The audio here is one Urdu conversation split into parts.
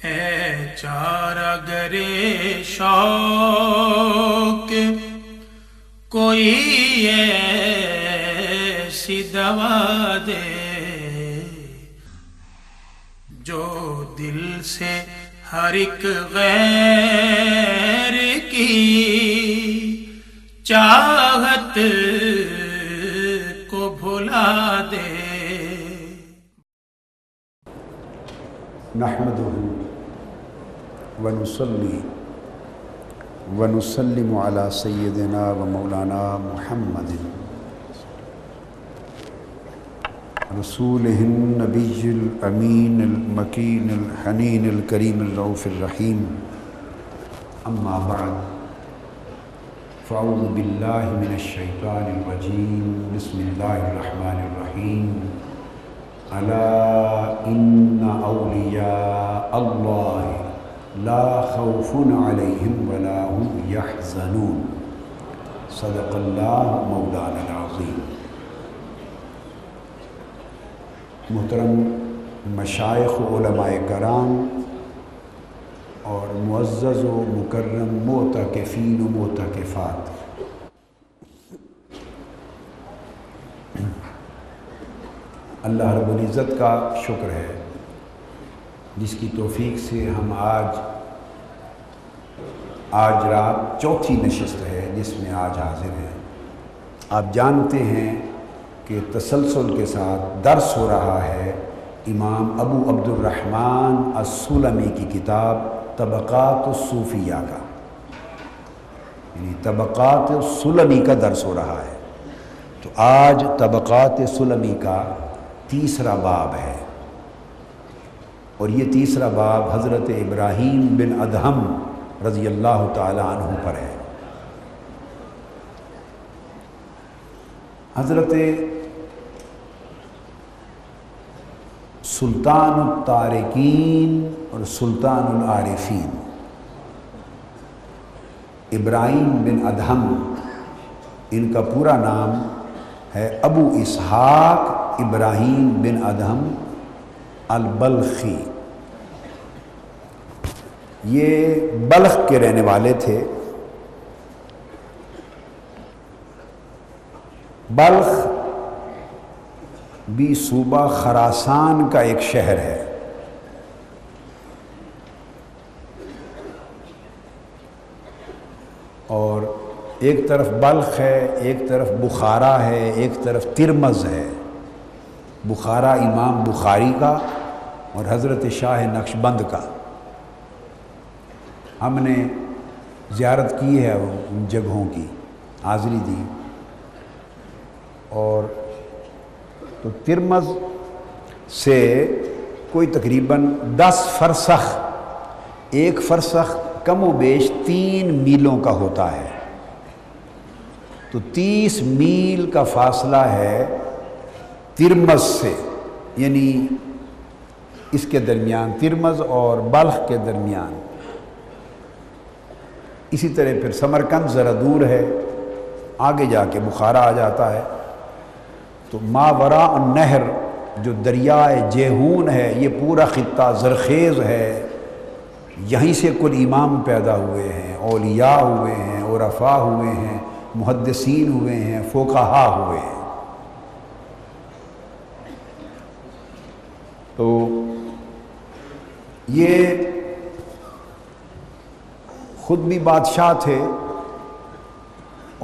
اے چارہ گرے شوق کوئی ایسی دوا دے جو دل سے ہر ایک غیر کی چاہت کو بھلا دے۔ نحمدہ ونصلی ونسلم علی سیدنا و مولانا محمد رسولہ النبی الامین المکین الحنین الکریم الرؤوف الرحیم، اما بعد فاعوذ باللہ من الشیطان الرجیم، بسم اللہ الرحمن الرحیم۔ الا ان اولیاء اللہ لا خوف علیہم ولا هم یحزنون، صدق اللہ مولانا العظیم۔ محترم مشائخ و علماء کرام اور معزز و مکرم معتکفین و معتکفات، اللہ رب العزت کا شکر ہے جس کی توفیق سے ہم آج رات چوتھی نشست ہے جس میں آج حاضر ہیں۔ آپ جانتے ہیں کہ تسلسل کے ساتھ درس ہو رہا ہے امام ابو عبد الرحمن السلمی کی کتاب طبقات الصوفیہ کا، یعنی طبقات السلمی کا درس ہو رہا ہے۔ تو آج طبقات سلمی کا تیسرا باب ہے، اور یہ تیسرا باب حضرت ابراہیم بن ادہم رضی اللہ تعالی عنہ پر ہے۔ حضرت سلطان التارکین اور سلطان العارفین ابراہیم بن ادہم، ان کا پورا نام ہے ابو اسحاق ابراہیم بن ادہم البلخی۔ یہ بلخ کے رہنے والے تھے۔ بلخ بھی صوبہ خراسان کا ایک شہر ہے۔ اور ایک طرف بلخ ہے، ایک طرف بخارا ہے، ایک طرف ترمز ہے۔ بخارا امام بخاری کا اور حضرت شاہ نقشبند کا۔ ہم نے زیارت کی ہے ان جگہوں کی، حاضری دی۔ اور تو ترمز سے کوئی تقریباً 10 فرسخ، ایک فرسخ کم و بیش 3 میلوں کا ہوتا ہے، تو 30 میل کا فاصلہ ہے ترمز سے، یعنی اس کے درمیان، ترمز اور بلخ کے درمیان۔ اسی طرح پھر سمرقند ذرا دور ہے، آگے جا کے بخارا آ جاتا ہے۔ تو ماوراء النہر جو دریائے جیہون ہے، یہ پورا خطہ زرخیز ہے، یہیں سے کل امام پیدا ہوئے ہیں، اولیاء ہوئے ہیں، عرفاء ہوئے ہیں، محدثین ہوئے ہیں، فقہاء ہوئے ہیں۔ تو یہ خود بھی بادشاہ تھے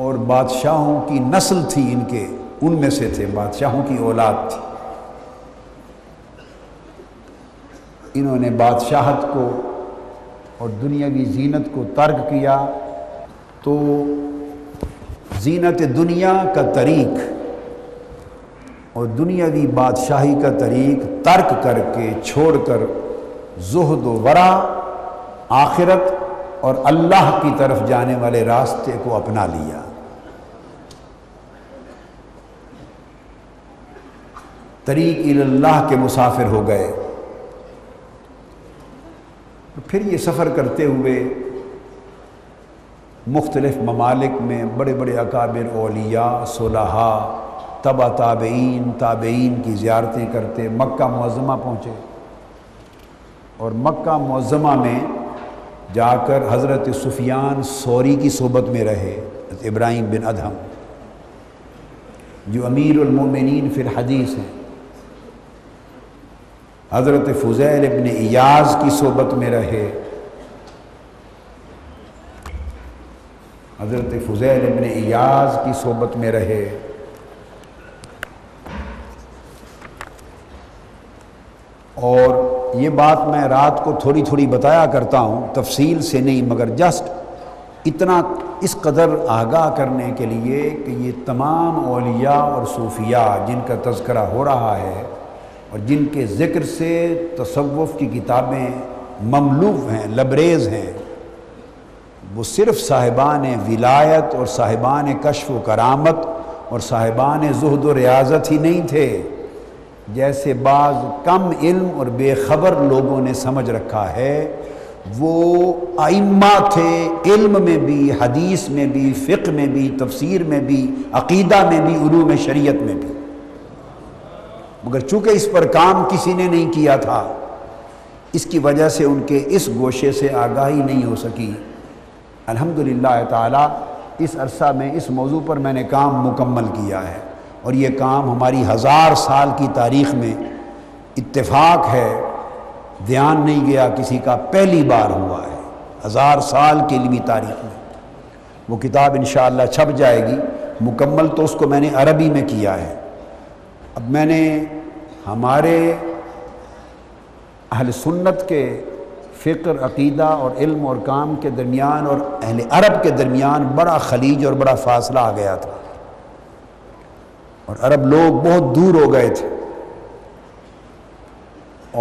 اور بادشاہوں کی نسل تھی ان کے، ان میں سے تھے، بادشاہوں کی اولاد تھی۔ انہوں نے بادشاہت کو اور دنیاوی زینت کو ترک کیا، تو زینت دنیا کا طریق اور دنیاوی بادشاہی کا طریق ترک کر کے، چھوڑ کر زہد و ورع، آخرت اور اللہ کی طرف جانے والے راستے کو اپنا لیا۔ طریق الی اللہ کے مسافر ہو گئے۔ پھر یہ سفر کرتے ہوئے مختلف ممالک میں بڑے بڑے اکابر اولیاء، صلحاء، تبع تابعین کی زیارتیں کرتے مکہ معظمہ پہنچے۔ اور مکہ معظمہ میں جا کر حضرت سفیان ثوری کی صحبت میں رہے، حضرت ابراہیم بن ادہم جو امیر المومنین فی الحدیث ہیں، حضرت فضیل ابن ایاز کی صحبت میں رہے، حضرت فضیل ابن ایاز کی صحبت میں رہے، اور یہ بات میں رات کو تھوڑی تھوڑی بتایا کرتا ہوں، تفصیل سے نہیں، مگر جسٹ اتنا اس قدر آگاہ کرنے کے لیے کہ یہ تمام اولیاء اور صوفیاء جن کا تذکرہ ہو رہا ہے اور جن کے ذکر سے تصوف کی کتابیں مملوء ہیں، لبریز ہیں، وہ صرف صاحبان ولایت اور صاحبان کشف و کرامت اور صاحبان زہد و ریاضت ہی نہیں تھے، جیسے بعض کم علم اور بے خبر لوگوں نے سمجھ رکھا ہے۔ وہ ائمہ تھے، علم میں بھی، حدیث میں بھی، فقہ میں بھی، تفسیر میں بھی، عقیدہ میں بھی، علوم شریعت میں بھی، مگر چونکہ اس پر کام کسی نے نہیں کیا تھا، اس کی وجہ سے ان کے اس گوشے سے آگاہی نہیں ہو سکی۔ الحمدللہ تعالی اس عرصہ میں اس موضوع پر میں نے کام مکمل کیا ہے، اور یہ کام ہماری 1000 سال کی تاریخ میں اتفاق ہے، دھیان نہیں گیا کسی کا، پہلی بار ہوا ہے 1000 سال کی علمی تاریخ میں۔ وہ کتاب انشاءاللہ چھپ جائے گی، مکمل تو اس کو میں نے عربی میں کیا ہے۔ اب میں نے ہمارے اہل سنت کے فکر، عقیدہ اور علم اور کام کے درمیان اور اہل عرب کے درمیان بڑا خلیج اور بڑا فاصلہ آ گیا تھا، اور عرب لوگ بہت دور ہو گئے تھے،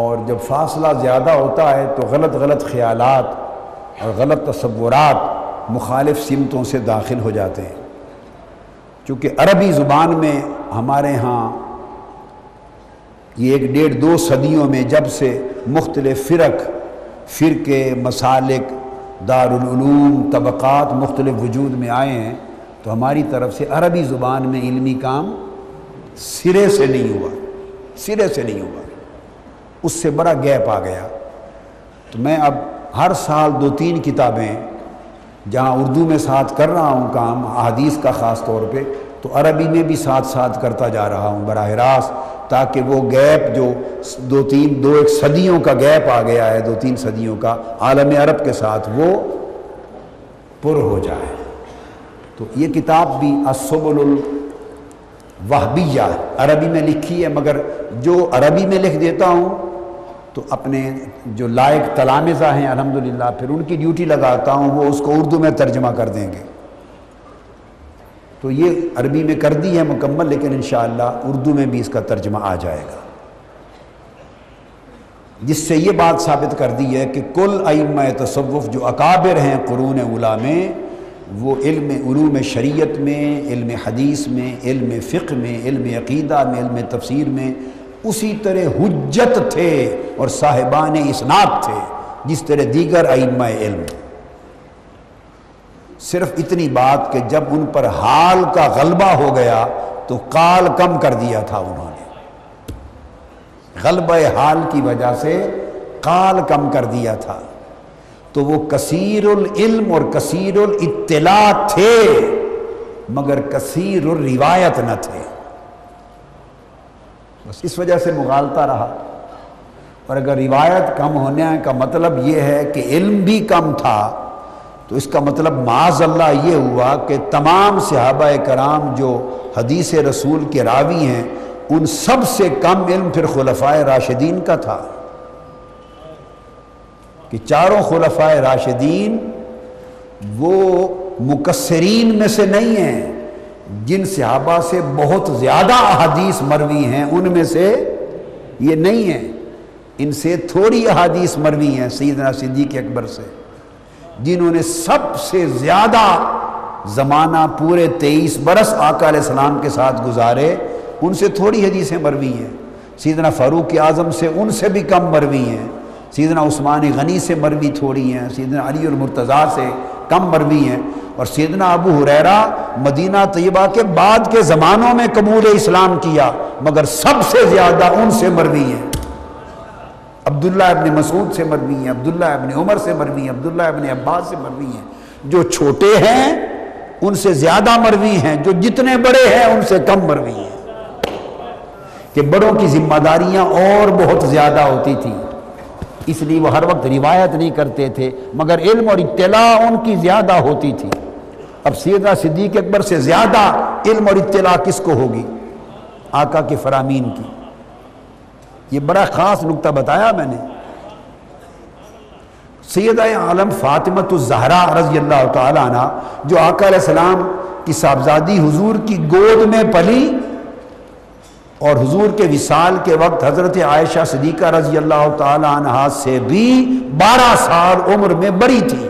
اور جب فاصلہ زیادہ ہوتا ہے تو غلط غلط خیالات اور غلط تصورات مخالف سمتوں سے داخل ہو جاتے ہیں۔ چونکہ عربی زبان میں ہمارے ہاں یہ 1.5-2 صدیوں میں جب سے مختلف فرقے، مسالک، دارالعلوم، طبقات مختلف وجود میں آئے ہیں، تو ہماری طرف سے عربی زبان میں علمی کام سرے سے نہیں ہوا، اس سے بڑا گیپ آ گیا۔ تو میں اب ہر سال 2-3 کتابیں جہاں اردو میں ساتھ کر رہا ہوں کام، احادیث کا خاص طور پہ، تو عربی میں بھی ساتھ کرتا جا رہا ہوں براہ راست، تاکہ وہ گیپ جو 2-1 صدیوں کا گیپ آ گیا ہے، 2-3 صدیوں کا عالم عرب کے ساتھ، وہ پر ہو جائے۔ تو یہ کتاب بھی السبل الوہبیہ عربی میں لکھی ہے، مگر جو عربی میں لکھ دیتا ہوں تو اپنے جو لائق تلامذہ ہیں الحمدللہ پھر ان کی ڈیوٹی لگاتا ہوں، وہ اس کو اردو میں ترجمہ کر دیں گے۔ تو یہ عربی میں کر دی ہے مکمل، لیکن انشاءاللہ اردو میں بھی اس کا ترجمہ آ جائے گا، جس سے یہ بات ثابت کر دی ہے کہ کل ائمہ تصوف جو اکابر ہیں قرون اولیٰ میں، وہ علوم شریعت میں، علم حدیث میں، علم فقہ میں، علم عقیدہ میں، علم تفسیر میں اسی طرح حجت تھے اور صاحبان اسناد تھے جس طرح دیگر ائمہ علم۔ صرف اتنی بات کہ جب ان پر حال کا غلبہ ہو گیا تو قال کم کر دیا تھا انہوں نے، غلبہ حال کی وجہ سے قال کم کر دیا تھا، تو وہ کثیر العلم اور کثیر الاطلاع تھے مگر کثیر الروایت نہ تھے، بس اس وجہ سے مغالطہ رہا۔ اور اگر روایت کم ہونے کا مطلب یہ ہے کہ علم بھی کم تھا، تو اس کا مطلب معاذ اللہ یہ ہوا کہ تمام صحابہ کرام جو حدیث رسول کے راوی ہیں، ان سب سے کم علم پھر خلفائے راشدین کا تھا، کہ چاروں خلفائے راشدین وہ مکثرین میں سے نہیں ہیں، جن صحابہ سے بہت زیادہ احادیث مروی ہیں ان میں سے یہ نہیں ہیں، ان سے تھوڑی احادیث مروی ہیں سیدنا صدیق اکبر سے، جنہوں نے سب سے زیادہ زمانہ پورے 23 برس آقا علیہ السلام کے ساتھ گزارے، ان سے تھوڑی حدیثیں مروی ہیں، سیدنا فاروق اعظم سے ان سے بھی کم مروی ہیں، سیدنا عثمان غنی سے مروی تھوڑی ہیں، سیدنا علی المرتضیٰ سے کم مروی ہیں، اور سیدنا ابو ہریرہ مدینہ طیبہ کے بعد کے زمانوں میں قبول اسلام کیا، مگر سب سے زیادہ ان سے مروی ہیں۔ عبداللہ ابن مسعود سے مروی ہیں، عبداللہ ابن عمر سے مروی ہیں، عبداللہ ابن عباس سے مروی ہیں۔ جو چھوٹے ہیں ان سے زیادہ مروی ہیں، جو جتنے بڑے ہیں ان سے کم مروی ہیں، کہ بڑوں کی ذمہ داریاں اور بہت زیادہ ہوتی تھیں، اس لیے وہ ہر وقت روایت نہیں کرتے تھے، مگر علم اور اطلاع ان کی زیادہ ہوتی تھی۔ اب سیدنا صدیق اکبر سے زیادہ علم اور اطلاع کس کو ہوگی؟ آقا کے فرامین کی۔ یہ بڑا خاص نکتہ بتایا میں نے۔ سیدہ عالم فاطمۃ الزہرا رضی اللہ تعالی عنہ، جو آقا علیہ السلام کی صاحبزادی حضور کی گود میں پلی اور حضور کے وصال کے وقت حضرت عائشہ صدیقہ رضی اللہ تعالی عنہ سے بھی 12 سال عمر میں بڑی تھی،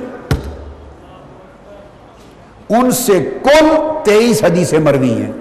ان سے کل 23 حدیثیں مروی ہیں۔